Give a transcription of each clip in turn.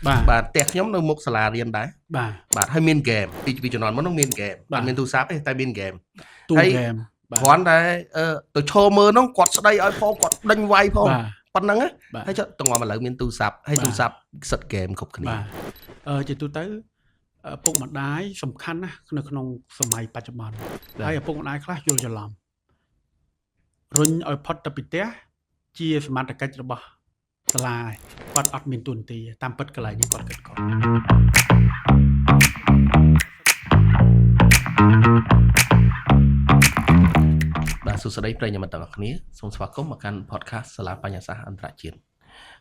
បាទផ្ទះខ្ញុំនៅមុខសាលារៀនដែរបាទហើយមានហ្គេមពីជំនាន់មុននោះមានហ្គេមអត់មានទូរស័ព្ទទេតែមានហ្គេមហើយគ្រាន់តែទៅឈរមើលនោះគាត់ស្ដីឲ្យផងគាត់ដេញវាយផងប៉ុណ្ណឹងហើយចុះតងឥឡូវមានទូរស័ព្ទហើយទូរស័ព្ទសិតហ្គេមគ្រប់គ្នាជាទូទៅពុកម្ដាយសំខាន់ណាស់នៅក្នុងសម័យបច្ចុប្បន្នហើយឪពុកម្ដាយខ្លះយល់ច្រឡំរុញឲ្យផុតទៅពីផ្ទះជាសមត្ថកិច្ចរបស់សាលាគាត់អត់មានទូនទីតាមពិតកន្លែងនេះគាត់គិតគាត់បាទសួស្តីប្រិយមិត្តទាំងអស់គ្នាសូមស្វាគមន៍មកកាន់ podcast សាលាបញ្ញាសាស្ត្រអន្តរជាតិ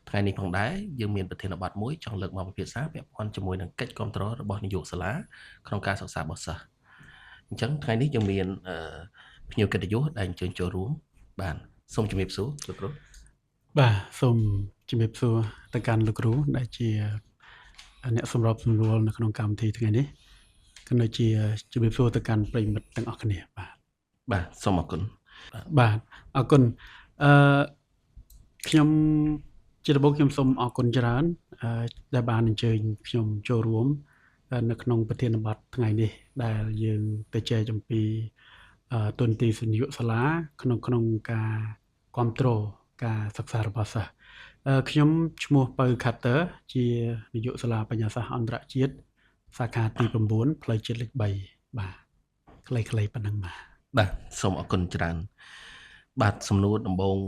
ថ្ងៃនេះផងដែរយើងមានប្រធានបទមួយចង់លើកមកពិភាក្សាពាក់ព័ន្ធជាមួយនឹងកិច្ចគាំទ្ររបស់នាយកសាលាក្នុងការសិក្សារបស់សិស្សអញ្ចឹងថ្ងៃនេះយើងមានភ្ញៀវកិត្តិយសដែលអញ្ជើញចូលរួមបាទសូមជម្រាបសួរលោកគ្រូបាទសូមជម្រាបសួរទៅកាន់លោកគ្រូដែលជាអ្នកសម្របសម្រួលនៅក្នុងកម្មវិធីថ្ងៃនេះក៏ដូចជាជម្រាបសួរទៅកាន់ប្រិយមិត្តទាំងអស់គ្នាបាទសូមអរគុណបាទអរគុណខ្ញុំជាដំបូងខ្ញុំសូមអរគុណច្រើនដែលបានអញ្ជើញខ្ញុំចូលរួមនៅក្នុងប្រធានបទថ្ងៃនេះដែលយើងទៅចែកអំពីទុនទីនាយកសាលាក្នុងការគ្រប់គ្រងការសិក្សារបស់សិស្សខ្ញុំឈ្មោះពៅ Carter ជានាយកសាលាបញ្ញាសាស្ត្រអន្តរជាតិសាខាទី9ផ្លូវជាតិលេខ3បាទខ្លីៗប៉ុណ្ណឹងបាទសូមអរគុណច្រើនបាទសំណួរដំបូង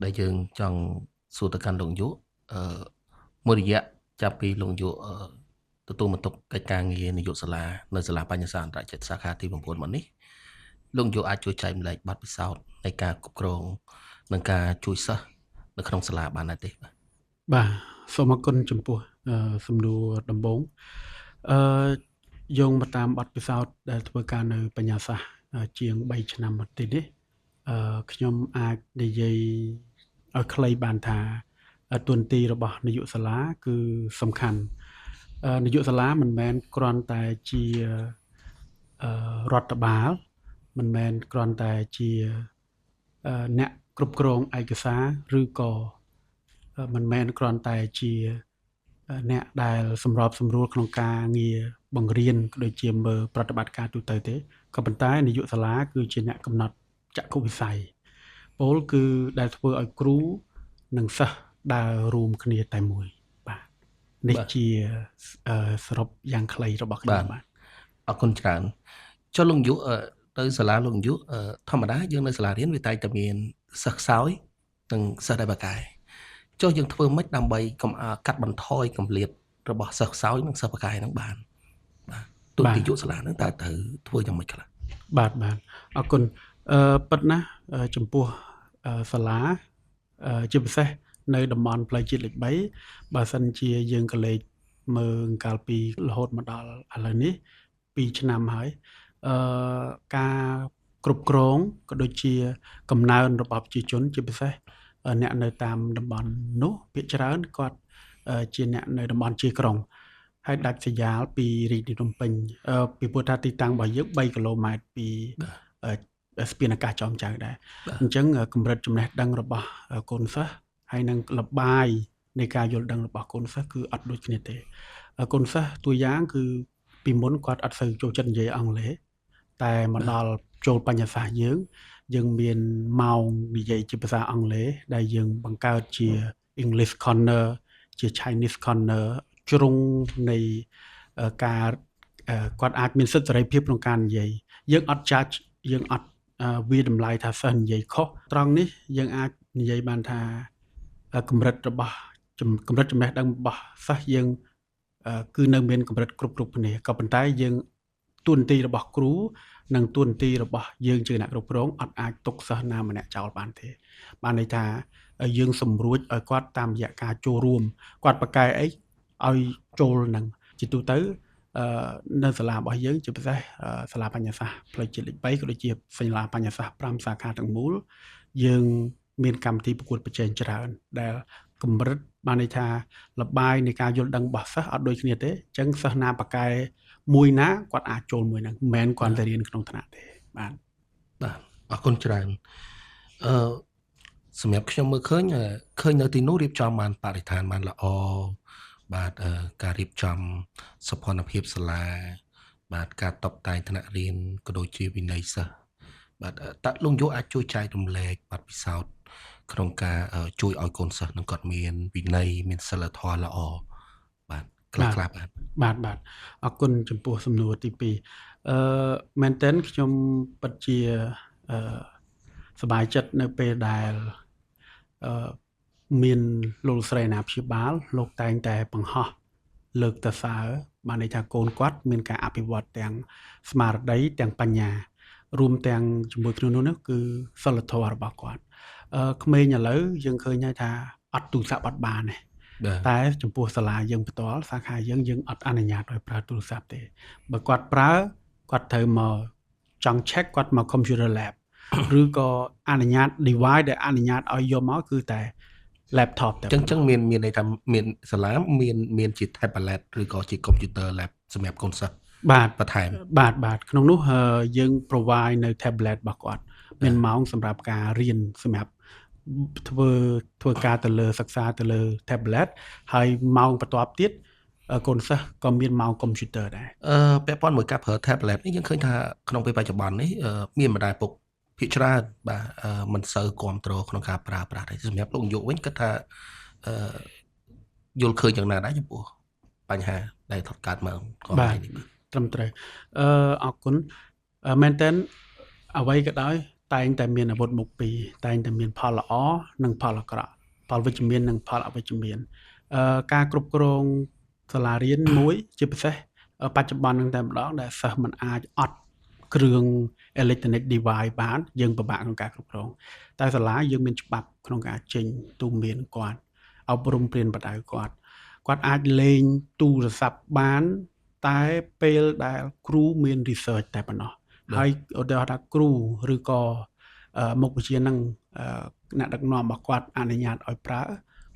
ដែលយើងចង់សួរទៅកាន់លោកយុមួយរយៈចាប់ពីលោកយុទទួលបន្ទុកកិច្ចការងារនាយកសាលានៅសាលាបញ្ញាសាស្ត្រអន្តរជាតិសាខាទី9មកនេះលោកយុអាចជួយចែកម្លែកបទពិសោធន៍នៃការគ្រប់គ្រងនិងការជួយសិស្សនៅក្នុងសាលាបានដែរទេបាទសូមអរគុណចំពោះសំណួរដំបូងយោងទៅតាមបទពិសោធន៍ដែលធ្វើការនៅបញ្ញាសាស្ត្រជាង3ឆ្នាំមកទីនេះខ្ញុំអាចនិយាយឲ្យខ្លីបានថាទួនាទីរបស់នាយកសាលាគឺសំខាន់នាយកសាលាមិនមែនគ្រាន់តែជារដ្ឋបាលមិនមែនគ្រាន់តែជាអ្នកគ្រប់គ្រងឯកសារឬក៏មិនមែនគ្រាន់តែជាអ្នកដែលសម្របសម្រួលក្នុងការងារបង្រៀនក៏ដូចជាមើលប្រតិបត្តិការទូទៅទេក៏ប៉ុន្តែនាយកសាលាគឺជាអ្នកកំណត់ចក្ខុវិស័យពោលគឺដែលធ្វើឲ្យគ្រូនិងសិស្សដើររួមគ្នាតែមួយបាទនេះជាសរុបយ៉ាងខ្លីរបស់ខ្ញុំបាទអរគុណច្រើនចុះលោកយុទៅសាលាលោកយុធម្មតាយើងនៅសាលារៀនវាតែងតែមានសិស្សខ្សោយនិងសិស្សដែលបកែចុះយើងធ្វើម៉េចដើម្បីកាត់បន្ថយគម្លាតរបស់សិស្សខ្សោយនិងសិស្សបកែហ្នឹងបានបាទទូនាយកសាលាហ្នឹងតើត្រូវធ្វើយ៉ាងម៉េចខ្លះបាទអរគុណពិតណាស់ចំពោះសាលាជាពិសេសនៅតំបន់ផ្លូវជាតិលេខ3បើសិនជាយើងក៏លេខមើលកាលពីរហូតមកដល់ឥឡូវនេះ2ឆ្នាំហើយការគ្រប់គ្រងក៏ដូចជាកំណើនរបស់ប្រជាជនជាពិសេសអ្នកនៅតាមតំបន់នោះភាគច្រើនគាត់ជាអ្នកនៅតំបន់ជាក្រុងហើយដាច់ស្រយាលពីរាជធានីភ្នំពេញពីព្រោះថាទីតាំងរបស់យើង3គីឡូម៉ែត្រពីស្ពានអាកាសចោមចៅដែរអញ្ចឹងកម្រិតចំណេះដឹងរបស់កូនសិស្សហើយនឹងលបាយនៃការយល់ដឹងរបស់កូនសិស្សគឺអត់ដូចគ្នាទេកូនសិស្សតួយ៉ាងគឺពីមុនគាត់អត់សូវចូលចិត្តនិយាយអង់គ្លេសតែមកដល់ចូលបញ្ញាសាស្ត្រយើងមានម៉ោងនិយាយជាភាសាអង់គ្លេសដែលយើងបង្កើតជា English Corner ជា Chinese Corner ជ្រុងនៃការគាត់អាចមានសិទ្ធិសេរីភាពក្នុងការនិយាយយើងអត់ judge យើងអត់វាតម្លៃថាសិស្សនិយាយខុសត្រង់នេះយើងអាចនិយាយបានថាកម្រិតចំណេះដឹងរបស់សិស្សយើងគឺនៅមានកម្រិតគ្រប់គ្នាក៏ប៉ុន្តែយើងទួនាទីរបស់គ្រូនិងទួនាទីរបស់យើងជាអ្នកគ្រប់គ្រងអត់អាចទុកសិស្សណាម្នាក់ចោលបានទេបានន័យថាយើងសម្រួចឲ្យគាត់តាមរយៈការចូលរួមគាត់បកកែអីឲ្យចូលនឹងជាទូទៅនៅសាលារបស់យើងជាពិសេសសាលាបញ្ញាសាស្ត្រផ្លូវជាតិលេខ3ក៏ដូចជាសាលាបញ្ញាសាស្ត្រ5សាខាទាំងមូលយើងមានកម្មវិធីប្រកួតប្រជែងច្រើនដែលកម្រិតបានន័យថាលបាយនៃការយល់ដឹងរបស់សិស្សអត់ដូចគ្នាទេអញ្ចឹងសិស្សណាបកកែមួយណាគាត់អាចចូលមួយហ្នឹងមិនមែនគាត់តែរៀនក្នុងថ្នាក់ទេបាទអរគុណច្រើនសម្រាប់ខ្ញុំមើលឃើញនៅទីនោះរៀបចំបានបរិស្ថានបានល្អ បាទការរៀបចំសោភ័ណភាពសាលាបាទការតុបតែងថ្នាក់រៀនក៏ដូចជាវិន័យសិស្សបាទតើលោកយុអាចជួយចែករំលែកបទពិសោធន៍ក្នុងការជួយឲ្យកូនសិស្សនឹងគាត់មានវិន័យមានសីលធម៌ល្អបាទខ្លះ បាទ ខ្លះបាទ បាទអរគុណចំពោះសំណួរទី2មែនតើខ្ញុំពិតជាសប្បាយចិត្តនៅពេលដែលមានលោកស្រីអាណាព្យាបាលលោកតែងតែបង្ហោះលើកទៅសើបានន័យថាកូនគាត់មានការអភិវឌ្ឍទាំងស្មារតីទាំងបញ្ញារួមទាំងជាមួយគ្នានោះគឺសិលធម៌របស់គាត់ក្មេងឥឡូវយើងឃើញហើយថាអត់ទូរស័ព្ទអត់បានទេ តែចំពោះសាលាយើងផ្ទាល់សាខាយើងអត់អនុញ្ញាតឲ្យប្រើទូរស័ព្ទទេបើគាត់ប្រើគាត់ត្រូវមកចង់ check គាត់មក computer lab ឬក៏អនុញ្ញាត device ដែលអនុញ្ញាតឲ្យយកមកគឺតែ laptop តែ ចឹងមានន័យថាមានសាលាមានជា tablet ឬក៏ជា computer lab សម្រាប់កូនសិស្ស បាទ បន្ថែម បាទក្នុងនោះយើង provide នៅ tablet របស់គាត់មានម៉ោងសម្រាប់ការរៀនសម្រាប់ធ្វើការទៅលើសិក្សាទៅលើ tablet ហើយម៉ោងបន្ទាប់ទៀតកូនសិស្សក៏មានម៉ោង computer ដែរ ពាក់ព័ន្ធមួយការប្រើ tablet នេះយើងឃើញថាក្នុងពេលបច្ចុប្បន្ននេះមានម្ដាយពុកភាគច្រើនបាទមិនសូវគ្រប់គ្រងក្នុងការប្រើប្រាស់ទេសម្រាប់លោកនាយកវិញគិតថាយល់ឃើញយ៉ាងណាដែរចំពោះបញ្ហាដែលថតកើតមកក្នុងថ្ងៃនេះបាទ ត្រឹមត្រូវអរគុណមែនតើអ្វីក៏ដោយតែងតែមានអាវុធមុខពីរតែងតែមានផលល្អនិងផលអាក្រក់ផលវិជ្ជមាននិងផលអវិជ្ជមានការគ្រប់គ្រងសាលារៀនមួយជាពិសេសបច្ចុប្បន្ននឹងតែម្ដងដែលសិស្សមិនអាចអត់គ្រឿង electronic device បានយើងពិបាកក្នុងការគ្រប់គ្រងតែសាលាយើងមានច្បាប់ក្នុងការចេញទូន្មានគាត់អប់រំព្រានបដៅគាត់អាចលេងទូរស័ព្ទបានតែពេលដែលគ្រូមាន research តែប៉ុណ្ណោះហើយឧទាហរណ៍ថាគ្រូឬក៏មុខវិជ្ជានឹងអ្នកដឹកនាំរបស់គាត់អនុញ្ញាតឲ្យប្រើ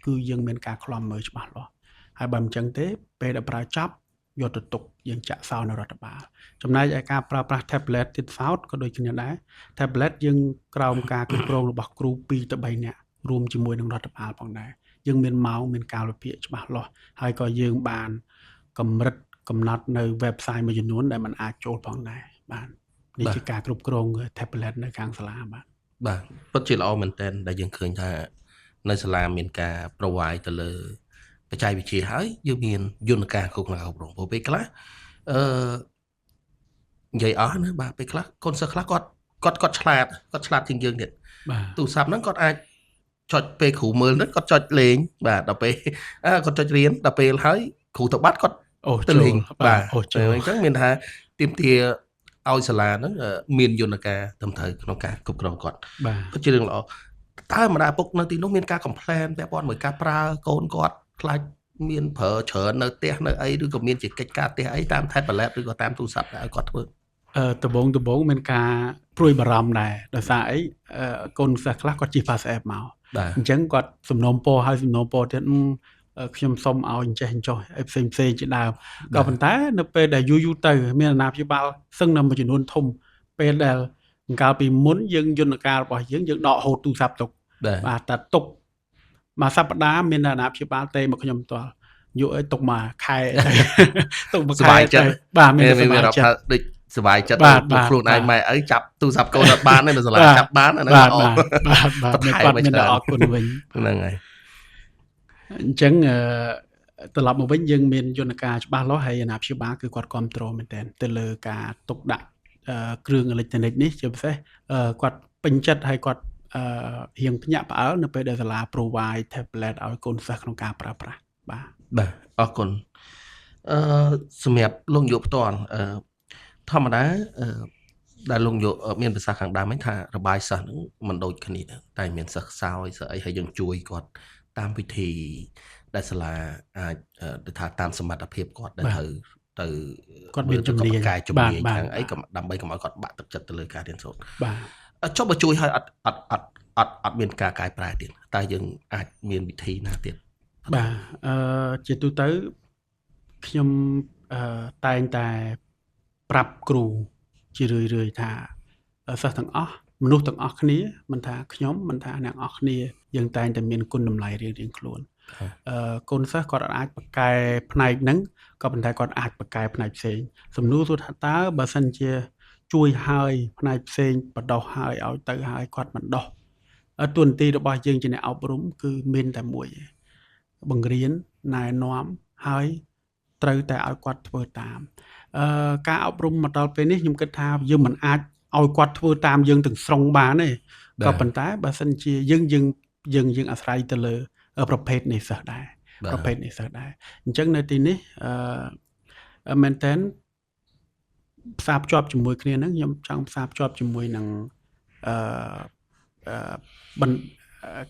គឺយើងមានការឃ្លាំមើលច្បាស់លាស់ហើយបើមិនចឹងទេពេលដែលប្រើចប់យកទៅទុកយើងចាក់សោនៅរដ្ឋបាលចំណែកឯការប្រើប្រាស់ tablet ទៀតសោតក៏ដូចគ្នាដែរ tablet យើងក្រោមការគ្រប់គ្រងរបស់គ្រូ2ទៅ3នាក់រួមជាមួយនឹងរដ្ឋបាលផងដែរយើងមានម៉ោងមានកាលវិភាគច្បាស់លាស់ហើយក៏យើងបានកម្រិតកំណត់នៅ website មួយចំនួនដែលมันអាចចូលផងដែរបាទនេះជាការគ្រប់គ្រង tablet នៅខាងសាលាបាទពិតជាល្អមែនទែនដែលយើងឃើញថានៅសាលាមានការ provide ទៅលើបច្ចេកវិទ្យាហើយយើងមានយន្តការគ្រប់គ្រងអប់រំព្រោះពេលខ្លះនិយាយអស់ណាបាទពេលខ្លះកូនសិស្សខ្លះគាត់ឆ្លាតជាងយើងទៀតទូរស័ព្ទហ្នឹងគាត់អាចចុចពេលគ្រូមើលហ្នឹងគាត់ចុចលេងបាទដល់ពេលគាត់ចុចរៀនដល់ពេលហើយគ្រូទៅបាត់គាត់ទៅលេងបាទអញ្ចឹងមានថាទាមទារឲ្យសាលាហ្នឹងមានយន្តការត្រឹមត្រូវក្នុងការគ្រប់គ្រងគាត់ពិតជារឿងល្អតើម្ដាយពុកនៅទីនោះមានការ complain ពាក់ព័ន្ធមួយការប្រើកូនគាត់ខ្លាចមានប្រើច្រើននៅផ្ទះនៅអីឬក៏មានជាកិច្ចការផ្ទះអីតាម tablet ឬក៏តាមទូរស័ព្ទឲ្យគាត់ធ្វើដំបងមានការព្រួយបារម្ភដែរដោយសារអីកូនសិស្សខ្លះគាត់ជិះ WhatsApp មកអញ្ចឹងគាត់សំណូមពរហើយសំណូមពរទៀតខ្ញុំសុំឲ្យអញ្ចេះអញ្ចោះឲ្យផ្សេងជាដើមក៏ប៉ុន្តែនៅពេលដែលយូរទៅមានអាណាព្យាបាលសឹងនៅមួយចំនួនធំពេលដែលកាលពីមុនយើងយន្តការរបស់យើងដកហូតទូរស័ព្ទទុកបាទតែទុកមួយសប្តាហ៍មានអាណាព្យាបាលទេមកខ្ញុំផ្ទាល់យកឲ្យទុកមួយខែទុកមួយខែបាទមានសប្បាយចិត្តដូចសប្បាយចិត្តពួកខ្លួនឯងម៉ែឪចាប់ទូរស័ព្ទកូនអត់បានទេនៅសាលាចាប់បានអាហ្នឹងល្អបាទគាត់មានតែអរគុណវិញហ្នឹងហើយអញ្ចឹងត្រឡប់មកវិញយើងមានយន្តការច្បាស់លាស់ហើយអាណាព្យាបាលគឺគាត់គ្រប់គ្រងមែនទែនទៅលើការទុកដាក់គ្រឿងអេឡិចត្រូនិកនេះជាពិសេសគាត់ពេញចិត្តហើយគាត់រៀងភ្ញាក់ផ្អើលនៅពេលដែលសាលា provide tablet ឲ្យកូនសិស្សក្នុងការប្រើប្រាស់បាទអរគុណសម្រាប់លោកនាយកផ្ទាល់ធម្មតាដែលលោកនាយកមានប្រសាសន៍ខាងដើមហ្នឹងថារបាយសិស្សហ្នឹងមិនដូចគ្នាតែមានសិស្សខ្សោយសិស្សអីហើយយើងជួយគាត់តាមវិធីដែលសាលាអាចទៅថាតាមសមត្ថភាពគាត់ដែលត្រូវទៅគាត់មានជំនាញខាងអីក៏ដើម្បីកុំឲ្យគាត់បាក់ទឹកចិត្តទៅលើការរៀនសូត្របាទចុះបើជួយឲ្យអត់មានការកែប្រែទៀតតែយើងអាចមានវិធីណាទៀតបាទជាទូទៅខ្ញុំតែងតែប្រាប់គ្រូជារឿយថាសិស្សទាំងអស់មនុស្សទាំងអស់គ្នាមិនថាខ្ញុំមិនថាអ្នកអស់គ្នាយើងតែងតែមានគុណតម្លៃរៀងៗខ្លួន កូនសិស្សគាត់អាចបកកែផ្នែកហ្នឹងក៏ប៉ុន្តែគាត់អាចបកកែផ្នែកផ្សេងសំណួរសួរថាតើបើសិនជាជួយឲ្យផ្នែកផ្សេងបដោះឲ្យទៅឲ្យគាត់មិនដោះទួនាទីរបស់យើងជាអ្នកអប់រំគឺមានតែមួយបង្រៀនណែនាំហើយត្រូវតែឲ្យគាត់ធ្វើតាមការអប់រំមកដល់ពេលនេះខ្ញុំគិតថាយើងមិនអាចឲ្យគាត់ធ្វើតាមយើងទាំងស្រុងបានទេក៏ប៉ុន្តែបើសិនជាយើងអាស្រ័យទៅលើប្រភេទនៃសិស្សដែរអញ្ចឹងនៅទីនេះមែនតើផ្សារភ្ជាប់ជាមួយគ្នាហ្នឹងខ្ញុំចង់ផ្សារភ្ជាប់ជាមួយនឹង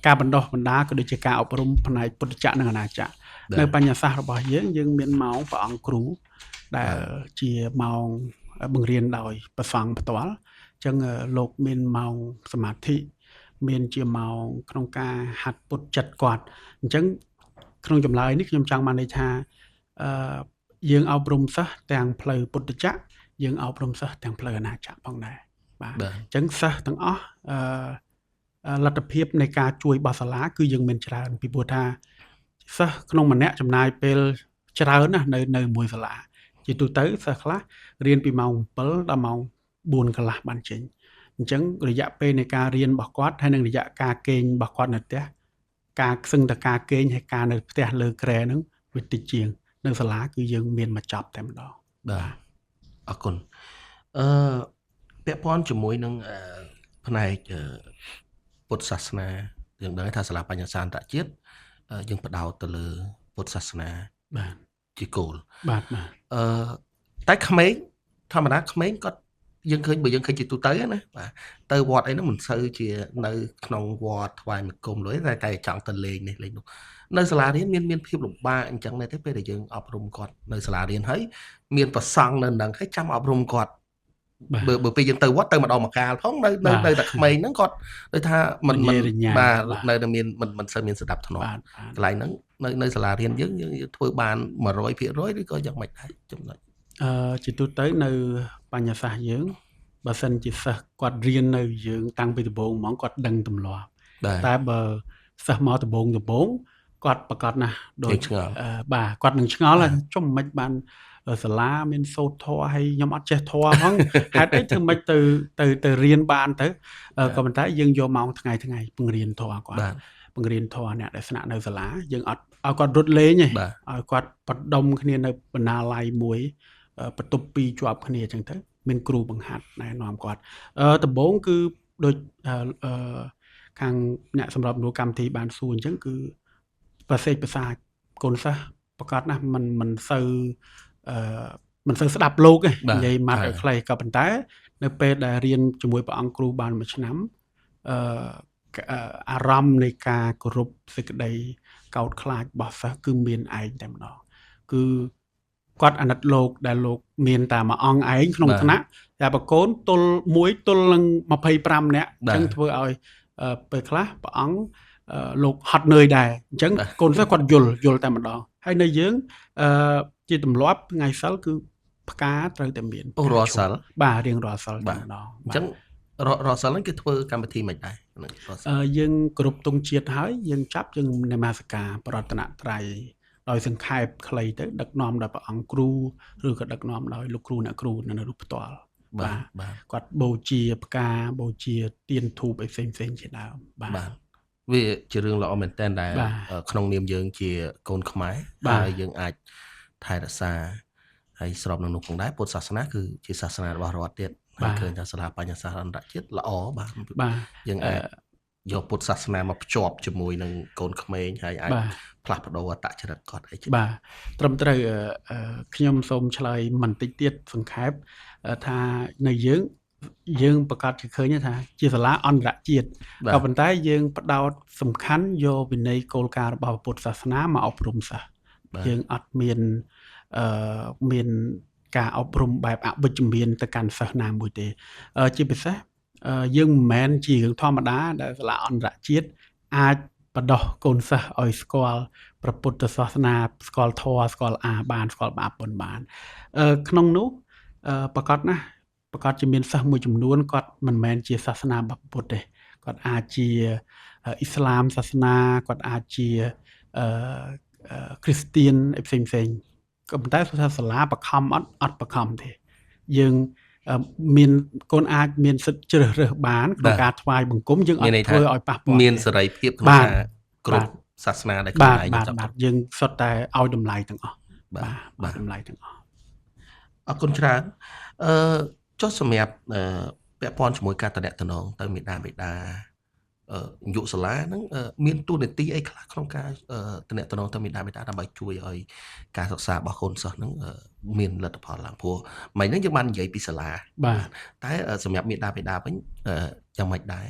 ការបណ្ដុះបណ្ដាលក៏ដូចជាការអប់រំផ្នែកពុទ្ធចក្រនិងអនាចក្រនៅបញ្ញាសាស្ត្ររបស់យើងមានម៉ោងព្រះអង្គគ្រូដែលជាម៉ោងបង្រៀនដោយព្រះសង្ឃផ្ទាល់អញ្ចឹងលោកមានម៉ោងសមាធិមានជាម៉ោងក្នុងការហាត់ពុទ្ធចិត្តគាត់អញ្ចឹងក្នុងចម្លើយនេះខ្ញុំចង់បានន័យថាយើងអប់រំសិស្សទាំងផ្លូវពុទ្ធចក្រយើងអប់រំសិស្សទាំងផ្លូវអនាចក្រផងដែរបាទអញ្ចឹងសិស្សទាំងអស់លទ្ធភាពនៃការជួយរបស់សាលាគឺយើងមានច្រើនពីព្រោះថាសិស្សក្នុងម្នាក់ចំណាយពេលច្រើនណាស់នៅមួយសាលាជាទូទៅសិស្សខ្លះរៀនពីម៉ោង7ដល់ម៉ោង4កន្លះបានចេញអញ្ចឹងរយៈពេលនៃការរៀនរបស់គាត់ហើយនឹងរយៈការគេងរបស់គាត់នៅផ្ទះការសឹងតែការគេងហើយការនៅផ្ទះលើគ្រែហ្នឹងវាតិចជាងនៅសាលាគឺយើងមានមកចប់តែម្ដងបាទអរគុណពាក់ព័ន្ធជាមួយនឹងផ្នែកពុទ្ធសាសនាយើងដឹងថាសាលាបញ្ញាសាអន្តរជាតិយើងបដោតទៅលើពុទ្ធសាសនាបាទជាគោលបាទតែក្មេងធម្មតាក្មេងគាត់យើងឃើញបើយើងឃើញជាទូទៅណាបាទទៅវត្តអីហ្នឹងមិនសូវជានៅក្នុងវត្តថ្វាយមង្គមលុយតែចង់ទៅលេងនេះលេងនោះនៅសាលារៀនមានភាពលំបាកអញ្ចឹងទេពេលដែលយើងអប់រំគាត់នៅសាលារៀនហើយមានប្រសង់នៅនឹងហើយចាំអប់រំគាត់បើពេលយើងទៅវត្តទៅម្ដងម្កាលផងនៅតែក្មេងហ្នឹងគាត់ដូចថាមិនបាទនៅតែមានមិនសូវមានស្ដាប់ធ្នាប់កន្លែងហ្នឹងនៅសាលារៀនយើងធ្វើបាន 100% ឬក៏យ៉ាងម៉េចដែរចំណុចជាទូទៅនៅបញ្ញាសាស្ត្រយើងបើសិនជាសិស្សគាត់រៀននៅយើងតាំងពីដំបូងហ្មងគាត់ដឹងទម្លាប់តែបើសិស្សមកដំបូងគាត់ប្រកាសណាស់ដូចបាទគាត់នឹងឆ្ងល់ថាចុះមិនបានសាលាមានសូត្រធម៌ហើយខ្ញុំអត់ចេះធម៌ផងហេតុអីធ្វើមិនទៅរៀនបានទៅក៏ប៉ុន្តែយើងយកម៉ោងថ្ងៃបង្រៀនធម៌គាត់បង្រៀនធម៌អ្នកដែលស្នាក់នៅសាលាយើងអត់ឲ្យគាត់រត់លេងទេឲ្យគាត់បដុំគ្នានៅបណ្ណាល័យមួយបន្ទប់ពីរជាប់គ្នាអញ្ចឹងទៅមានគ្រូបង្ហាត់ណែនាំគាត់ដំបូងគឺដូចខាងអ្នកសម្របនូកម្មវិធីបានសួរអញ្ចឹងគឺប្រសេកភាសាកូនសិស្សប្រកាសណាស់មិនសូវស្ដាប់លោកទេនិយាយម៉ាត់ឲ្យខ្លីក៏ប៉ុន្តែនៅពេលដែលរៀនជាមួយព្រះអង្គគ្រូបានមួយឆ្នាំអារម្មណ៍នៃការគោរពសេចក្តីកោតខ្លាចរបស់សិស្សគឺមានឯងតែម្ដងគឺគាត់អាណិតលោកដែលលោកមានតែមួយអង្គឯងក្នុងថ្នាក់តែបកូនទល់1ទល់នឹង25នាក់អញ្ចឹងធ្វើឲ្យពេលខ្លះព្រះអង្គលោកហត់នឿយដែរអញ្ចឹងកូនសិស្សគាត់យល់តែម្ដងហើយនៅយើងជាទម្លាប់ថ្ងៃសិលគឺផ្កាត្រូវតែមានរាល់សិលបាទរៀងរាល់សិលតែម្ដងអញ្ចឹងរាល់សិលហ្នឹងគេធ្វើកម្មវិធីមិនដែរយើងគ្រប់ទង់ជាតិហើយយើងចាប់យើងនមស្ការប្រតនត្រ័យដោយសង្ខេបខ្លីទៅដឹកនាំដោយព្រះអង្គគ្រូឬក៏ដឹកនាំដោយលោកគ្រូអ្នកគ្រូនៅរូបផ្ទាល់បាទគាត់បូជាផ្កាបូជាទៀនធូបអីផ្សេងជាដើមបាទវាជារឿងល្អមែនតើដែលក្នុងនាមយើងជាកូនខ្មែរហើយយើងអាចថែរក្សាហើយស្របនឹងនោះផងដែរពុទ្ធសាសនាគឺជាសាសនារបស់រដ្ឋទៀតហើយឃើញថាសាលាបញ្ញាសាស្ត្រអន្តរជាតិល្អបាទយើងអាចយកពុទ្ធសាសនាមកភ្ជាប់ជាមួយនឹងកូនក្មេងហើយអាចផ្លាស់ប្ដូរអត្តចរិតគាត់អីចឹងបាទត្រឹមត្រូវខ្ញុំសូមឆ្លើយបន្តិចទៀតសង្ខេបថានៅយើងប្រកាសជាឃើញថាជាសាលាអន្តរជាតិក៏ប៉ុន្តែយើងផ្ដោតសំខាន់យកវិន័យគោលការណ៍របស់ពុទ្ធសាសនាមកអប់រំសិស្សយើងអត់មានការអប់រំបែបអវិជ្ជមានទៅកាន់សិស្សណាមួយទេជាពិសេសយើងមិនមែនជារឿងធម្មតាដែលសាលាអន្តរជាតិអាចបដោះកូនសិស្សឲ្យស្គាល់ព្រះពុទ្ធសាសនាស្គាល់ធម៌ស្គាល់បានស្គាល់បាបពុនបានក្នុងនោះប្រកាសណាស់ប្រកាសជាមានសិស្សមួយចំនួនគាត់មិនមែនជាសាសនាពុទ្ធទេគាត់អាចជាអ៊ីស្លាមសាសនាគាត់អាចជា Christian ផ្សេងៗក៏ប៉ុន្តែថាសាលាបខំអត់បខំទេយើងមានកូនអាចមានសិទ្ធិជ្រើសរើសបានក្នុងការថ្វាយបង្គំយើងអត់ធ្វើឲ្យប៉ះពាល់មានសេរីភាពក្នុងការគ្រប់សាសនាដែលខ្លួនឯងបាទយើងសុទ្ធតែឲ្យតម្លៃទាំងអស់បាទតម្លៃទាំងអស់អរគុណច្រើនចុះសម្រាប់ពាក់ព័ន្ធជាមួយការតំណែងទៅមេដាបេដាយុសាលាហ្នឹងមានទូនាទីអីខ្លះក្នុងការតំណែងទៅមេដាបេដាដើម្បីជួយឲ្យការសិក្សារបស់កូនសិស្សហ្នឹងមានលទ្ធផលឡើងព្រោះមិនហ្នឹងយើងបាននិយាយពីសាលាបាទតែសម្រាប់មេដាបេដាវិញយ៉ាងម៉េចដែរ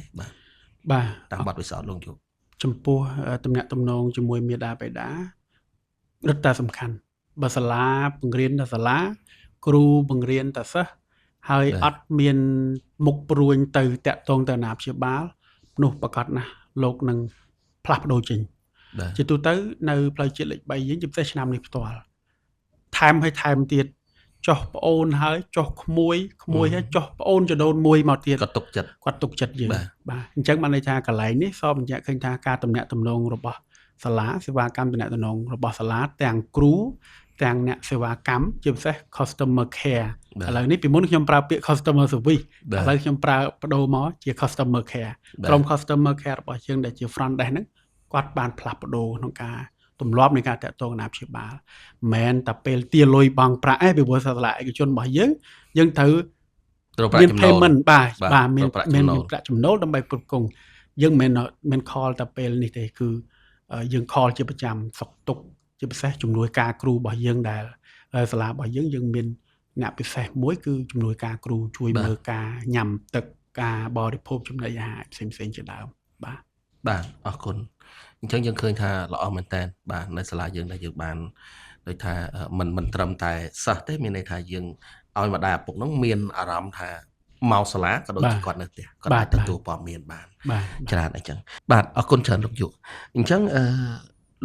បាទតាមបទពិសោធន៍លោកយុចំពោះតំណែងជាមួយមេដាបេដារឹតតែសំខាន់បើសាលាបង្រៀនតែសាលាគ្រូបង្រៀនតែសិស្សហើយអត់មានមុខព្រួញទៅតាក់ទងទៅអាណាព្យាបាលនោះប្រកាសណាស់លោកនឹងផ្លាស់ប្ដូរចេញជាទូទៅនៅផ្លូវជាតិលេខ3យើងជាពិសេសឆ្នាំនេះផ្ទាល់ថែមទៀតចុះប្អូនហើយចុះក្មួយហើយចុះប្អូនចដូនមួយមកទៀតគាត់ទុកចិត្តយើងបាទអញ្ចឹងបានន័យថាកន្លែងនេះសពបញ្ជាក់ឃើញថាការតំណែងរបស់សាលាសេវាកម្មតំណែងរបស់សាលាទាំងគ្រូទាំងអ្នកសេវាកម្មជាពិសេស customer care ឥឡូវនេះពីមុនខ្ញុំប្រើពាក្យ customer service ឥឡូវខ្ញុំប្រើបដូរមកជា customer care ក្រុម customer care របស់យើងដែលជា front desk ហ្នឹងគាត់បានផ្លាស់ប្ដូរក្នុងការទម្លាប់នៃការតាក់ទងអាណាព្យាបាលមិនតែពេលទាលុយបង់ប្រាក់ឯងពីព្រោះសាលាឯកជនរបស់យើងត្រូវមាន payment បាទមានប្រាក់ចំណូលដើម្បីគ្រប់គ្រងយើងមិនមែន call តែពេលនេះទេគឺយើង call ជាប្រចាំសុខទុក្ខជាពិសេសជំនួយការគ្រូរបស់យើងដែលសាលារបស់យើងមានអ្នកពិសេសមួយគឺជំនួយការគ្រូជួយមើលការញ៉ាំទឹកការបរិភោគចំណីអាហារផ្សេងជាដើមបាទអរគុណអញ្ចឹងយើងឃើញថាល្អមែនតើបាទនៅសាលាយើងដែលយើងបានដូចថាមិនត្រឹមតែសិស្សទេមានន័យថាយើងឲ្យម្ដាយឪពុកហ្នឹងមានអារម្មណ៍ថាមកសាលាក៏ដូចជាគាត់នៅផ្ទះគាត់អាចទទួលព័ត៌មានបានច្រើនអញ្ចឹងបាទអរគុណច្រើនលោកយុអញ្ចឹង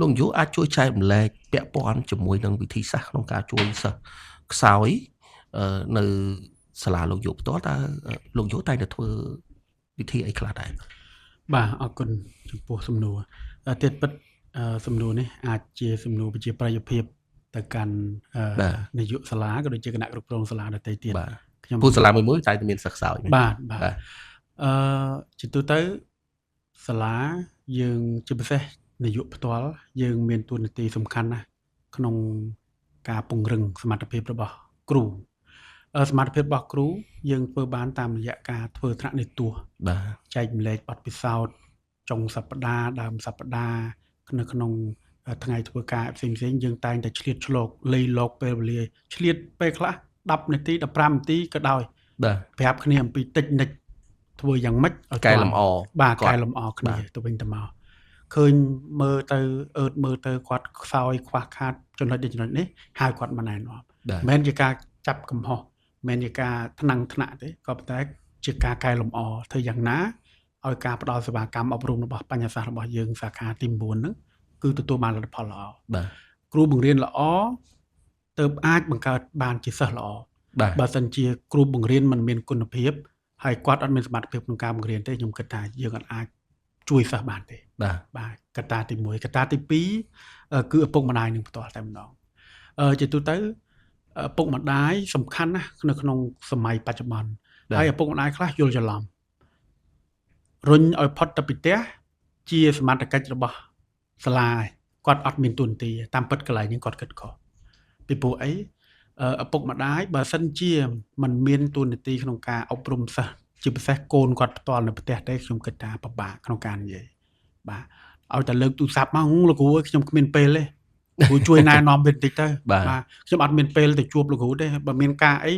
លោកយុអាចជួយចែករំលែកពាក់ព័ន្ធជាមួយនឹងវិធីសាស្ត្រក្នុងការជួយសិស្សខ្សោយនៅសាលាលោកយុផ្ទាល់តើលោកយុតែងតែធ្វើវិធីអីខ្លះដែរបាទអរគុណចំពោះសំណួរទៀតពិតសំណួរនេះអាចជាសំណួរវិជ្ជាប្រយោជន៍ភាពទៅកាន់នាយកសាលាក៏ដូចជាគណៈគ្រប់គ្រងសាលាដទៃទៀតខ្ញុំពូសាលាមួយតែមានសិស្សខ្សោយបាទជាទូទៅសាលាយើងជាពិសេសនាយកផ្ទាល់យើងមានតួនាទីសំខាន់ណាស់ក្នុងការពង្រឹងសមត្ថភាពរបស់គ្រូសមត្ថភាពរបស់គ្រូយើងធ្វើបានតាមរយៈការធ្វើថ្នាក់និទានចែកម្លែកបទពិសោធន៍ចុងសប្តាហ៍ដើមសប្តាហ៍នៅក្នុងថ្ងៃធ្វើការផ្សេងយើងតែងតែឆ្លៀតឆ្លោកលៃលោកពេលវេលាឆ្លៀតពេលខ្លះ10នាទី15នាទីក៏ដោយប្រាប់គ្នាអំពីតិចនិចធ្វើយ៉ាងម៉េចឲ្យកែលម្អគ្នាទៅវិញទៅមកឃើញមើលទៅគាត់ខ្សោយខ្វះខាតចំណុចនេះហើយគាត់មិនណែនាំមិនមែនជាការចាប់កំហុសមិនមែនជាការថ្នាក់ទេក៏ប៉ុន្តែជាការកែលម្អធ្វើយ៉ាងណាឲ្យការផ្ដល់សេវាកម្មអប់រំរបស់បញ្ញសាស្ត្ររបស់យើងសាខាទី9ហ្នឹងគឺទទួលបានលទ្ធផលល្អគ្រូបង្រៀនល្អទើបអាចបង្កើតបានជាសិស្សល្អបើមិនជាគ្រូបង្រៀនមិនមានគុណភាពហើយគាត់អត់មានសមត្ថភាពក្នុងការបង្រៀនទេខ្ញុំគិតថាយើងអាចជួយសិស្សបានទេបាទកត្តាទី1កត្តាទី2គឺឪពុកម្ដាយនឹងផ្ទាល់តែម្ដងជាទូទៅឪពុកម្ដាយសំខាន់ណាស់នៅក្នុងសម័យបច្ចុប្បន្នហើយឪពុកម្ដាយខ្លះយល់ច្រឡំរុញឲ្យផុតទៅពីផ្ទះជាសមត្ថកិច្ចរបស់សាលាគាត់អត់មានទូនាទីតាមពិតកន្លែងនេះគាត់គិតខុសពីព្រោះអីឪពុកម្ដាយបើសិនជាមិនមានទូនាទីក្នុងការអប់រំសិស្សជាពិសេសកូនគាត់ផ្ទាល់នៅផ្ទះទេខ្ញុំគិតថាពិបាកក្នុងការនិយាយបាទឲ្យតែលើកទូរស័ព្ទមកលោកគ្រូខ្ញុំគ្មានពេលទេគ្រូជួយណែនាំវិញតិចទៅបាទខ្ញុំអត់មានពេលទៅជួបលោកគ្រូទេបើមានការអី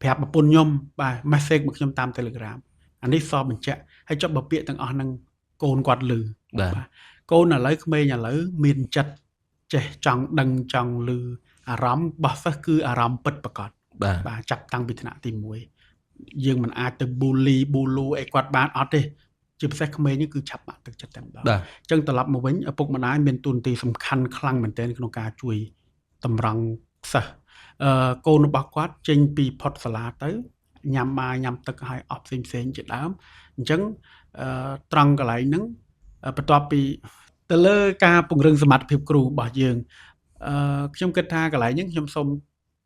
ប្រាប់ប្រពន្ធខ្ញុំបាទ message មកខ្ញុំតាម Telegram អានេះសបបញ្ជាក់ហើយចុះបើពាក្យទាំងអស់ហ្នឹងកូនគាត់ឮបាទកូនឥឡូវក្មេងឥឡូវមានចិត្តចេះចង់ដឹងចង់ឮអារម្មណ៍របស់សិស្សគឺអារម្មណ៍ពិតប្រាកដបាទចាប់តាំងពីថ្នាក់ទី1យើងមិនអាចទៅ bully អីគាត់បានអត់ទេជាពិសេសក្មេងនេះគឺឆាប់បាក់ទឹកចិត្តតែម្ដងអញ្ចឹងត្រឡប់មកវិញឪពុកម្ដាយមានតួនាទីសំខាន់ខ្លាំងមែនទែនក្នុងការជួយតម្រង់សិស្សកូនរបស់គាត់ចេញពីផុតសាលាទៅញ៉ាំបាយញ៉ាំទឹកឲ្យអស់ផ្សេងជាដើមអញ្ចឹងត្រង់កន្លែងហ្នឹងបន្ទាប់ពី ទៅលើការពង្រឹងសមត្ថភាពគ្រូរបស់យើងខ្ញុំគិតថាកន្លែងហ្នឹងខ្ញុំសូម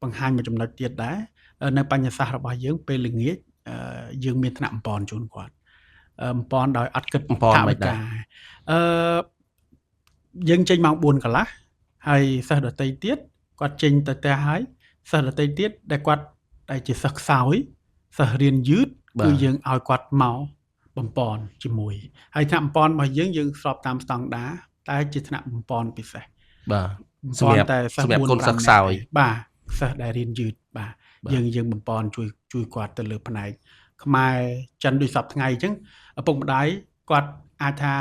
បង្ហាញមួយចំណុចទៀតដែរនៅបញ្ញសាស្ត្ររបស់យើងពេលល្ងាចយើងមានថ្នាក់បំពន់ជូនគាត់បំពន់ដោយអត់គិតថវិកាយើងចេញម៉ោង 4 កន្លះហើយសិស្សដទៃទៀតគាត់ចេញទៅផ្ទះហើយសិស្សដទៃទៀតដែលគាត់ដែលជាសិស្សខ្សោយសិស្សរៀនយឺតគឺយើងឲ្យគាត់មកបំពន់ជាមួយហើយថ្នាក់បំពន់របស់យើងស្របតាមស្តង់ដារតែជាថ្នាក់បំពន់ពិសេសបាទសម្រាប់កូនសិស្សខ្សោយបាទសិស្សដែលរៀនយឺតបាទយើងបំពន់ជួយគាត់ទៅលើផ្នែកខ្មែរចិនដូចសប្តាហ៍ថ្ងៃអញ្ចឹងឪពុកម្ដាយគាត់អាចថា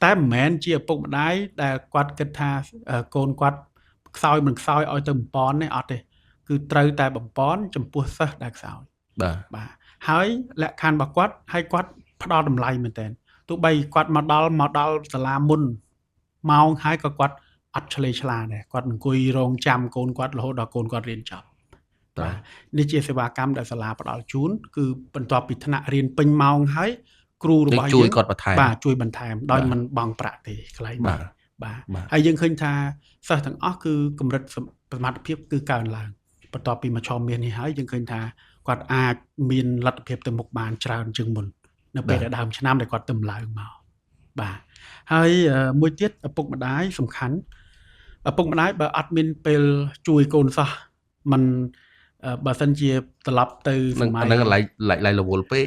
តែមិនមែនជាឪពុកម្ដាយដែលគាត់គិតថាកូនគាត់ខ្សោយមិនខ្សោយឲ្យទៅបំពន់ទេអត់ទេគឺត្រូវតែបំពន់ចំពោះសិស្សដែលខ្សោយបាទហើយលក្ខខណ្ឌរបស់គាត់ហើយគាត់ផ្ដល់តម្លៃមែនតើទោះបីគាត់មកដល់សាលាមុនម៉ោងហើយក៏គាត់អត់ឆ្លេឆ្លាដែរគាត់អង្គុយរងចាំកូនគាត់រហូតដល់កូនគាត់រៀនចប់បាទនេះជាសេវាកម្មដែលសាលាផ្ដល់ជូនគឺបន្ទាប់ពីថ្នាក់រៀនពេញម៉ោងហើយគ្រូរបស់យើងជួយគាត់បន្ថែមបាទជួយបន្ថែមដោយមិនបង់ប្រាក់ទេកន្លែងនេះបាទហើយយើងឃើញថាសិស្សទាំងអស់គឺកម្រិតសមត្ថភាពគឺកើនឡើងបន្ទាប់ពីមកឈរមាននេះហើយយើងឃើញថាគាត់អាចមានលទ្ធភាពទៅមុខបានច្រើនជាងមុននៅពេលដែលដើមឆ្នាំដែលគាត់ទៅឡើងមកបាទហើយមួយទៀតឪពុកម្ដាយសំខាន់ឪពុកម្ដាយបើអត់មានពេលជួយកូនសោះมันបើសិនជាត្រឡប់ទៅសម័យហ្នឹងឡៃរវល់ពេក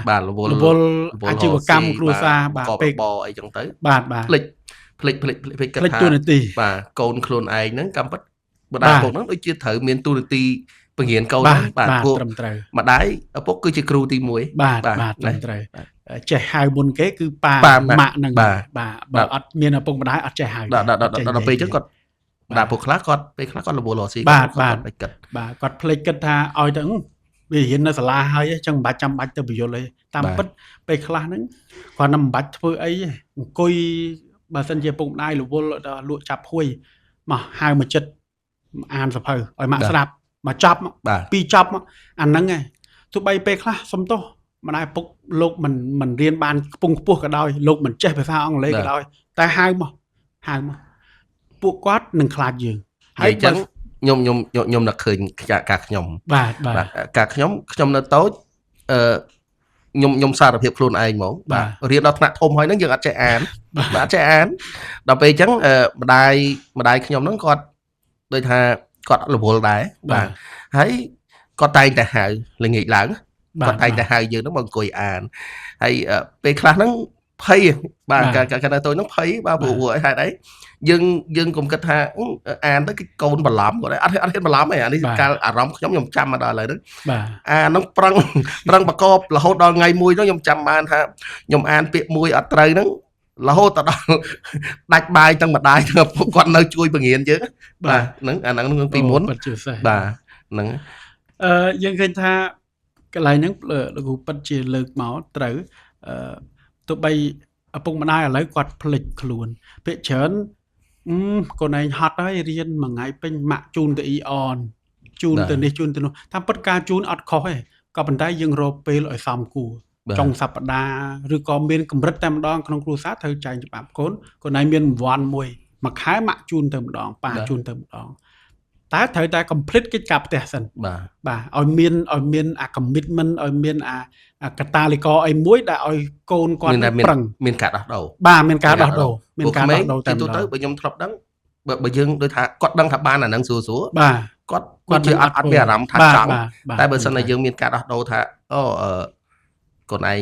បាទរវល់អាជីវកម្មគ្រួសារបាទពេកបអីចឹងទៅបាទភ្លេចគិតថាទូនាទីបាទកូនខ្លួនឯងហ្នឹងកំពិតម្ដាយពុកហ្នឹងដូចជាត្រូវមានទូនាទីបង្រៀនកូនហ្នឹងបាទត្រឹមត្រូវម្ដាយឪពុកគឺជាគ្រូទី1បាទត្រឹមត្រូវចេះហៅមុនគេគឺប៉ាម៉ាក់ហ្នឹងបាទបើអត់មានឪពុកម្ដាយអត់ចេះហៅដល់ពេលចឹងគាត់ដល់ពួកខ្លះគាត់ពេលខ្លះគាត់រវល់រស់ស៊ីគាត់គិតបាទគាត់ភ្លេចគិតថាឲ្យទៅវារៀននៅសាលាហើយអញ្ចឹងមិនបាច់ចាំបាច់ទៅបញ្យលទេតាមពិតពេលខ្លះហ្នឹងគាត់មិនបាច់ធ្វើអីអង្គុយបើសិនជាឪពុកម្ដាយរវល់ដល់លក់ចាប់ហួយមកហៅមកចិត្តអានសភៅឲ្យម៉ាក់ស្ដាប់មកចប់ពីចប់អាហ្នឹងឯងទោះបីពេលខ្លះសុំទោសម្ដាយឪពុកលោកមិនរៀនបានខ្ពង់ខ្ពស់ក៏ដោយលោកមិនចេះភាសាអង់គ្លេសក៏ដោយតែហៅមកពួកគាត់នឹងខ្លាចយើងហើយអញ្ចឹងខ្ញុំនឹកឃើញការខ្ញុំបាទការខ្ញុំនៅតូចខ្ញុំសារភាពខ្លួនឯងហ្មងបាទរៀនដល់ថ្នាក់ធំហើយហ្នឹងយើងអត់ចេះអានបាទអត់ចេះអានដល់ពេលអញ្ចឹងម្ដាយខ្ញុំហ្នឹងគាត់ដូចថាគាត់រវល់ដែរបាទហើយគាត់តែងតែហៅល្ងាចឡើងគាត់តែងតែហៅយើងហ្នឹងមកអង្គុយអានហើយពេលខ្លះហ្នឹងភ័យបាទកាលនៅតូចហ្នឹងភ័យបាទព្រោះអីហេតុអីយើងកុំគិតថាអានទៅគឺកូនបន្លំគាត់អត់ហ៊ានបន្លំទេអានេះកាលអារម្មណ៍ខ្ញុំចាំមកដល់ឥឡូវហ្នឹងអាហ្នឹងប្រឹងបកបរហូតដល់ថ្ងៃមួយហ្នឹងខ្ញុំចាំបានថាខ្ញុំអានពាក្យមួយអត់ត្រូវហ្នឹងរហូតដល់ដាច់បាយទាំងម្ដាយទាំងឪពុកគាត់នៅជួយបង្រៀនយើងបាទហ្នឹងអាហ្នឹងពីមុនបាទហ្នឹងយើងឃើញថាកន្លែងហ្នឹងលោកគ្រូពិតជាលើកមកត្រូវទោះបីឪពុកម្ដាយឥឡូវគាត់ភ្លេចខ្លួនពាក្យច្រើនកូនឯងហត់ហើយរៀនមួយថ្ងៃពេញម៉ាក់ជូនទៅអ៊ីអនជូនទៅនេះជូនទៅនោះតាមពិតការជូនអត់ខុសទេក៏ប៉ុន្តែយើងរកពេលឲ្យសមគួរចុងសប្តាហ៍ឬក៏មានកម្រិតតែម្ដងក្នុងគ្រួសារត្រូវចែងច្បាប់កូនឯងមានរង្វាន់មួយខែម៉ាក់ជូនទៅម្ដងប៉ាជូនទៅម្ដងតែត្រូវតែ complete កិច្ចការផ្ទះសិនបាទឲ្យមានអា commitment ឲ្យមានអាកតាលីករអីមួយដែលឲ្យកូនគាត់ប្រឹងមានការដោះដូរបាទមានការដោះដូរតែទូទៅបើខ្ញុំធ្លាប់ដឹងបើយើងដូចថាគាត់ដឹងថាបានអានឹងស្រួលបាទគាត់ជាអត់មានអារម្មណ៍ថាចង់តែបើសិនតែយើងមានការដោះដូរថាកូនឯង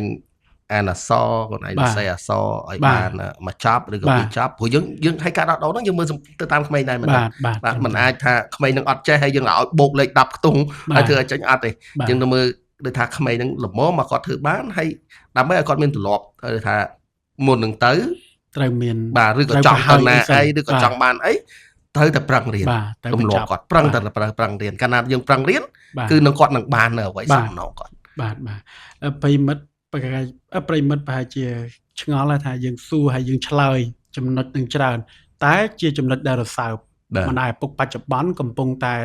អានអសកូនឯងសរសេរអសឲ្យបានមកចប់ឬក៏ពីចប់ព្រោះយើងឲ្យការដោះដូរហ្នឹងយើងមើលទៅតាមក្មេងដែរបាទមិនអាចថាក្មេងនឹងអត់ចេះហើយយើងឲ្យបូកលេខ10ខ្ទង់ហើយធ្វើឲ្យចេញអត់ទេយើងទៅមើលដូចថាក្មេងនឹងល្មមមកគាត់ធ្វើបានហើយដើម្បីឲ្យគាត់មានទម្លាប់ថាមុននឹងទៅត្រូវមានបាទឬក៏ចង់ទៅណាអីឬក៏ចង់បានអីត្រូវតែប្រឹងរៀនទម្លាប់គាត់ប្រឹងតែប្រឹងរៀនកាលណាយើងប្រឹងរៀនគឺនឹងគាត់នឹងបាននៅអ្វីសំណងគាត់បាទប្រិមិត្តប្រហែលជាឆ្ងល់ថាយើងសួរហើយយើងឆ្លើយចំណុចនឹងច្រើនតែជាចំណុចដែលរសើបមិនដែលឪពុកបច្ចុប្បន្នកំពុងតែ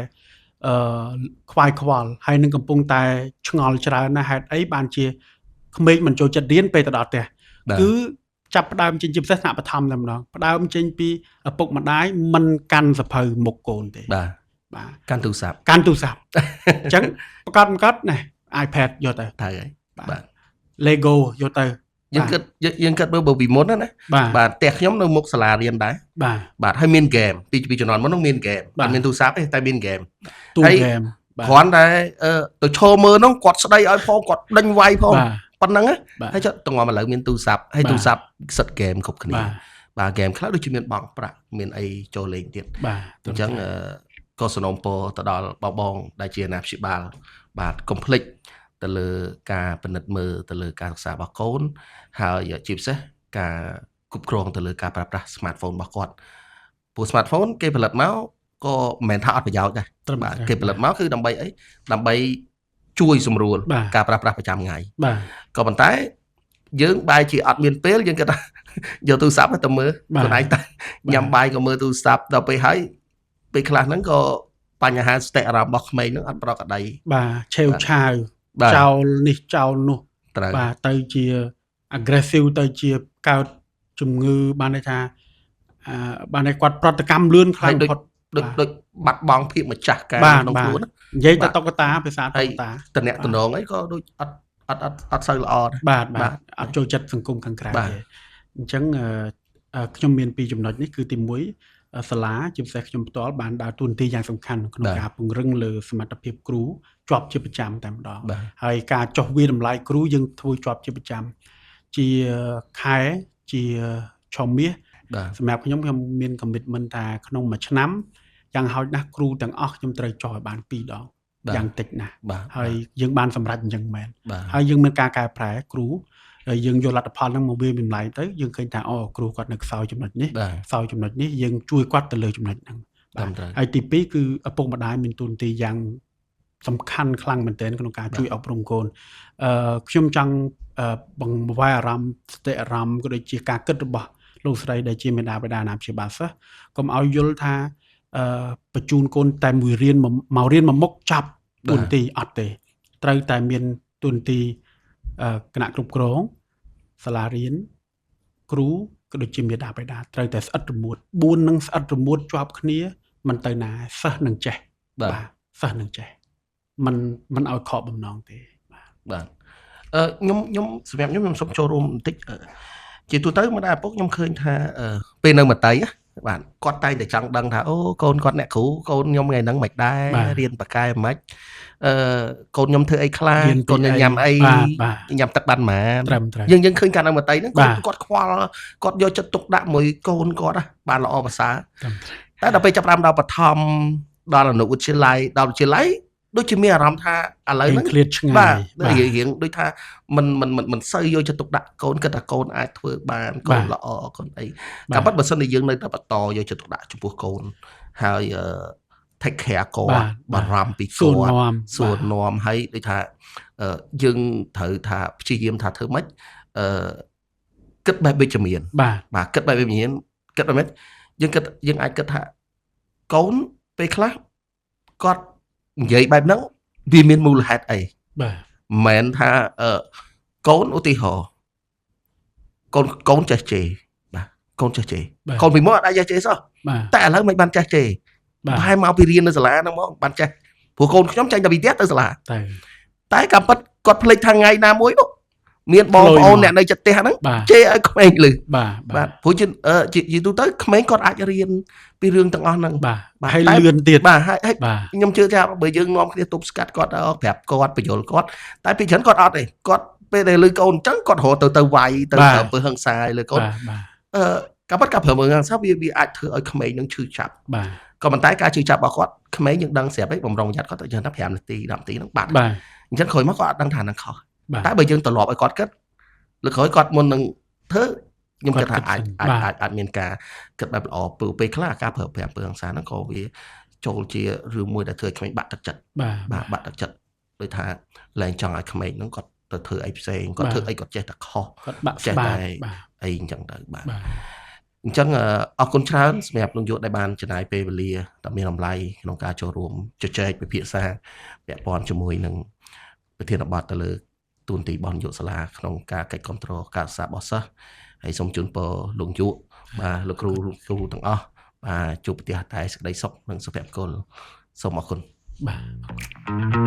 ខ្វាយខ្វល់ហើយនឹងកំពុងតែឆ្ងល់ច្រើនណាស់ហេតុអីបានជាក្មេងមិនចូលចិត្តរៀនពេលទៅដល់ផ្ទះគឺ ចាប់ផ្ដើមចេញជាពិសេសថ្នាក់បឋមតែម្ដងផ្ដើមចេញពីឪពុកម្ដាយមិនកាន់សភៅមុខកូនទេ បាទ បាទ កាន់ទូរស័ព្ទ កាន់ទូរស័ព្ទ អញ្ចឹងប្រកាសណែ iPad យកទៅ ត្រូវហើយ បាទ Lego យកទៅ យើងគិតមើលបើពីមុនណា បាទ បាទផ្ទះខ្ញុំនៅមុខសាលារៀនដែរ បាទ បាទហើយមានហ្គេមពីជំនាន់មុននោះមានហ្គេម បាទ អត់មានទូរស័ព្ទទេតែមានហ្គេម ទូ ហើយ ហ្គេម បាទ គ្រាន់តែទៅឈរមើលនោះគាត់ស្ដីឲ្យផងគាត់ដេញវាយផង បាទ ប៉ុណ្ណឹងណា បាទ ហើយចុះតងឥឡូវមានទូរស័ព្ទហើយ បាទ ទូរស័ព្ទសិតហ្គេមគ្រប់គ្នា បាទ បាទហ្គេមខ្លះដូចជាមានបង់ប្រាក់មានអីចូលលេងទៀត បាទ អញ្ចឹងក៏សំណូមពរទៅដល់បងដែលជាអាណាព្យាបាលបាទកុំភ្លេចទៅលើការពិនិត្យមើលទៅលើការសិក្សារបស់កូនហើយជាពិសេសការគ្រប់គ្រងទៅលើការប្រើប្រាស់ smartphone របស់គាត់ព្រោះ smartphone គេផលិតមកក៏មិនមែនថាអត់ប្រយោជន៍ដែរ ត្រឹម បាទ ត្រូវ គេផលិតមកគឺដើម្បីអីដើម្បីជួយសម្រួល បាទ ការប្រើប្រាស់ប្រចាំថ្ងៃ បាទ ក៏ប៉ុន្តែយើងបែរជាអត់មានពេលយើងគិតថា យកទូរស័ព្ទទៅមើល បាទ ខ្លួនឯងតែញ៉ាំបាយក៏មើលទូរស័ព្ទដល់ពេលហើយពេលខ្លះហ្នឹងក៏បញ្ហាស្ទះអារម្មណ៍របស់ក្មេងហ្នឹងអត់ប្រក្រតី បាទឆេវឆាវ បាទ ចោលនេះចោលនោះ ត្រូវ បាទទៅជា aggressive ទៅជាកើតជំងឺបានន័យថាបានន័យគាត់ប្រតិកម្មលឿនខ្លាំងបំផុត ដូចបាត់បង់ភាពម្ចាស់ការ បាទ ក្នុង បាទ ខ្លួនណា និយាយ បា ទៅ ទ តុក្កតាភាសាតុ ហើយ ក្កតា តំណាក់តំណងអីក៏ដូចអត់សូវល្អដែរ បាទ បា បាទ ទអត់ចូលចិត្តសង្គមខាងក្រៅ បាទ ទេអញ្ចឹងខ្ញុំមានពីរចំណុចនេះគឺទី1សាលាជាពិសេសខ្ញុំផ្ទាល់បានដើរតួនាទីយ៉ាងសំខាន់ក្នុង បាទ ការពង្រឹងលើសមត្ថភាពគ្រូជាប់ជាប្រចាំតែម្ដង បាទ ហើយការចុះវាយតម្លៃគ្រូយើងធ្វើជាប់ជាប្រចាំជាខែជាឆមាស បាទ សម្រាប់ខ្ញុំមាន commitment ថាក្នុងមួយឆ្នាំយ៉ាងហោចណាស់គ្រូទាំងអស់ខ្ញុំត្រូវចុះឲ្យបាន2ដង បាទ យ៉ាងតិចណាស់ បាទ ហើយយើងបានសម្រេចអញ្ចឹងមែន បាទ ហើយយើងមានការកែប្រែគ្រូហើយយើងយកលទ្ធផលហ្នឹងមកវាយតម្លៃទៅយើងឃើញថាអូគ្រូគាត់នៅខ្សោយចំណុចនេះ បាទ ខ្សោយចំណុចនេះយើងជួយគាត់ទៅលើចំណុចហ្នឹង ត្រឹមត្រូវ ហើយទី2គឺឪពុកម្ដាយមានតួនាទីយ៉ាងសំខាន់ខ្លាំងមែនទែនក្នុងការជួយអប់រំកូនខ្ញុំចង់បង្វែរអារម្មណ៍ស្ទិអារម្មណ៍ក៏ដូចជាការគិតរបស់លោកស្រីដែលជាមេដាបេដាអាណាព្យាបាលសិស្សកុំឲ្យយល់ថាបញ្ជូនកូនតែមួយរៀនមករៀនមួយមុខចប់តួនាទីអត់ទេត្រូវតែមានតួនាទីគណៈគ្រប់គ្រងសាលារៀនគ្រូក៏ដូចជាមេដាបេដាត្រូវតែស្អិតរមួត4នឹងស្អិតរមួតជាប់គ្នាមិនទៅណាសិស្សនឹងចេះ បាទ សិស្សនឹងចេះមិនឲ្យខកបំណងទេបាទ បាទខ្ញុំសម្រាប់ខ្ញុំសូមចូលរួមបន្តិចជាទូទៅមកដល់ឪពុកខ្ញុំឃើញថាពេលនៅមត្តេយ្យបាទគាត់តែងតែចង់ដឹងថាអូកូនគាត់អ្នកគ្រូកូនខ្ញុំថ្ងៃហ្នឹងមិនដែររៀនបកកែមិនកូនខ្ញុំធ្វើអីខ្លះកូនខ្ញុំញ៉ាំអីញ៉ាំទឹកបានប៉ុន្មាន ត្រឹមត្រូវ យើងឃើញការនៅមត្តេយ្យហ្នឹងគាត់ខ្វល់គាត់យកចិត្តទុកដាក់មួយកូនគាត់បានល្អប្រសើរ ត្រឹមត្រូវ តែដល់ពេលចាប់ផ្ដើមដល់បឋមដល់អនុវិទ្យាល័យដល់វិទ្យាល័យដូចជាមានអារម្មណ៍ថាឥឡូវហ្នឹង ឃ្លាតឆ្ងា បាទ យ រៀងដូចថាមិនសូវយកចិត្តទុកដាក់កូនគិតថាកូនអាចធ្វើបានកូនល្អកូនអីក៏ប៉ុន្តែបើសិនជាយើងនៅតែបន្តយកចិត្តទុកដាក់ចំពោះកូនហើយ take care គាត់បារម្ភពីគាត់សួរនាំហើយដូចថាយើងត្រូវថាព្យាយាមថាធ្វើម៉េចគិតបែបវិជ្ជមាន បាទគិតបែបវិជ្ជមានគិតបែបម៉េចយើងអាចគិតថាកូនពេលខ្លះគាត់និយាយបែបហ្នឹងវាមានមូលហេតុអី បាទ មិនមែនថាកូនឧទាហរណ៍កូនចេះជេរបាទកូនចេះជេរកូនពីមុនអត់អាចចេះជេរសោះ បាទ តែឥឡូវមិនបានចេះជេរ បាទ ប្រហែលមកពីរៀននៅសាលាហ្នឹងមកបានចេះព្រោះកូនខ្ញុំចេញតែពីផ្ទះទៅសាលា តែក៏ប៉ិតគាត់ភ្លេចថាថ្ងៃណាមួយនោះមានបងប្អូនអ្នកនៅចិត្តផ្ទះហ្នឹង បាទ ជេរឲ្យក្មេងលឺ បាទ បាទព្រោះជាទូទៅក្មេងគាត់អាចរៀនពីរឿងទាំងអស់ហ្នឹង បាទហើយលឿនទៀត បាទហើយ បាទ ខ្ញុំជឿថាបើយើងនាំគ្នាទប់ស្កាត់គាត់ប្រាប់គាត់បញ្យល់គាត់តែពីច្រើនគាត់អត់ទេគាត់ពេលដែលឮកូនអញ្ចឹងគាត់រហូតទៅវាយទៅប្រើពើហិង្សាលើកូន បាទ ក៏ប៉ុន្តែការប្រើពើហិង្សាវាអាចធ្វើឲ្យក្មេងនឹងឈឺចាប់ បាទ ក៏ប៉ុន្តែការឈឺចាប់របស់គាត់ក្មេងយើងដឹងស្រាប់ឯងបំរុងយ៉ាត់គាត់ទៅយ៉ាងថា5នាទី10នាទីហ្នឹងបាត់ បាទ អញ្ចឹងក្រោយមកគាត់អត់ដឹងថានឹងខុស បាទ តែបើយើងត្រឡប់ឲ្យគាត់គិតលើក្រោយគាត់មុននឹងធ្វើខ្ញុំគិតថាអាចមានការគិតបែបល្អពេលខ្លះការប្រើប្រាស់ពើហិង្សាហ្នឹងក៏វាចូលជារឿងមួយដែលធ្វើឲ្យក្មេងបាក់ទឹកចិត្ត បាទ បាក់ទឹកចិត្តដូចថាលែងចង់ឲ្យក្មេងហ្នឹងគាត់ទៅធ្វើអីផ្សេងគាត់ធ្វើអីគាត់ចេះតែខុស គាត់បាក់ ចេះ ស្បា តែ តបាទ អីអញ្ចឹងទៅបាទ បាទ អញ្ចឹងអរគុណច្រើនសម្រាប់លោកយុទ្ធដែលបានចំណាយពេលវេលាដ៏មានតម្លៃក្នុងការចូលរួមជជែកពិភាក្សាពាក់ព័ន្ធជាមួយនឹងប្រធានបទទៅលើទូនទីរបស់នាយកសាលាក្នុងការកិច្ចគ្រប់គ្រងការសិក្សារបស់សិស្ស ហើយសូមជូនពរលោកយុបាទលោកគ្រូទាំងអស់បាទជួបប្រទះតែសេចក្តីសុខនិងសុភមង្គលសូមអរគុណ បាទ